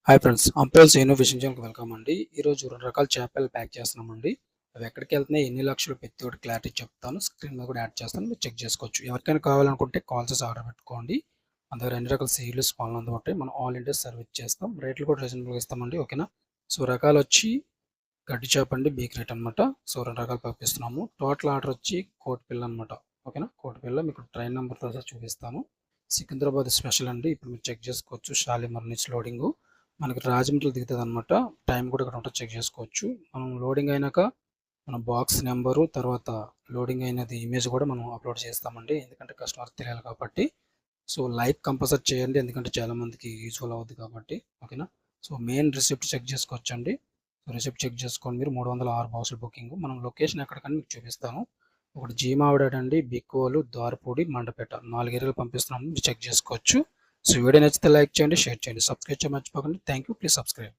Hi friends, అంపేల్స్ fishing ఛానల్కి welcome అండి. ఈరోజు 2 రకాల చేపలు ప్యాక్ చేస్తున్నామండి. అవి ఎక్కడికి వెళ్తున్నాయి, ఎన్ని లక్షలు, ప్రతి ఒక్కటి క్లారిటీ చెప్తాను. స్క్రీన్ మీద కూడా యాడ్ చేస్తాను, మీరు చెక్ చేసుకోవచ్చు. ఎవరికైనా కావాలనుకుంటే కాల్ చేసి ఆర్డర్ పెట్టుకోండి. మన దగ్గర అన్ని రకాల సీలు స్పాన్లు అందుబాటు, మనం ఆల్ ఇండియా సర్వీస్ చేస్తాం. రేట్లు కూడా రీజనబుల్గా ఇస్తామండి. ఓకేనా. సో రకాలు వచ్చి గడ్డి చేప అండి, బీక్ రేట్ అనమాట. సో 2 రకాలు పంపిస్తున్నాము. టోటల్ ఆర్డర్ వచ్చి కోటి పిల్ల అనమాట. ఓకేనా. కోటి పిల్ల మీకు ట్రైన్ నెంబర్తో చూపిస్తాను. సికింద్రాబాద్ స్పెషల్ అండి. ఇప్పుడు మీరు చెక్ చేసుకోవచ్చు. షాలిమర్ నుంచి లోడింగు మనకి రాజమండ్రిలో దిగుతుంది అనమాట. టైం కూడా ఇక్కడ ఉంటుంది, చెక్ చేసుకోవచ్చు. మనం లోడింగ్ అయినాక మన బాక్స్ నెంబరు, తర్వాత లోడింగ్ అయినది ఇమేజ్ కూడా మనం అప్లోడ్ చేస్తామండి. ఎందుకంటే కస్టమర్ తెలియాలి కాబట్టి. సో లైక్ కంపల్సరీ చేయండి, ఎందుకంటే చాలామందికి యూజ్ఫుల్ అవుతుంది కాబట్టి. ఓకేనా. సో మెయిన్ రిసిప్ట్ చెక్ చేసుకోవచ్చు అండి. సో రిసిప్ట్ చెక్ చేసుకోండి మీరు. 306 బాక్సులు బుకింగ్. మనం లొకేషన్ ఎక్కడికని మీకు చూపిస్తాను. ఒకటి జీమావిడాడ్ అండి, బిక్కోలు, ద్వారపూడి, మండపేట 4 ఏరియాలు పంపిస్తున్నాము, మీరు చెక్ చేసుకోవచ్చు. సో వీడియో నచ్చితే లైక్ చేయండి, షేర్ చేయండి, సబ్స్క్రైబ్ చేయడం మర్చిపోకండి. Thank you. Please subscribe.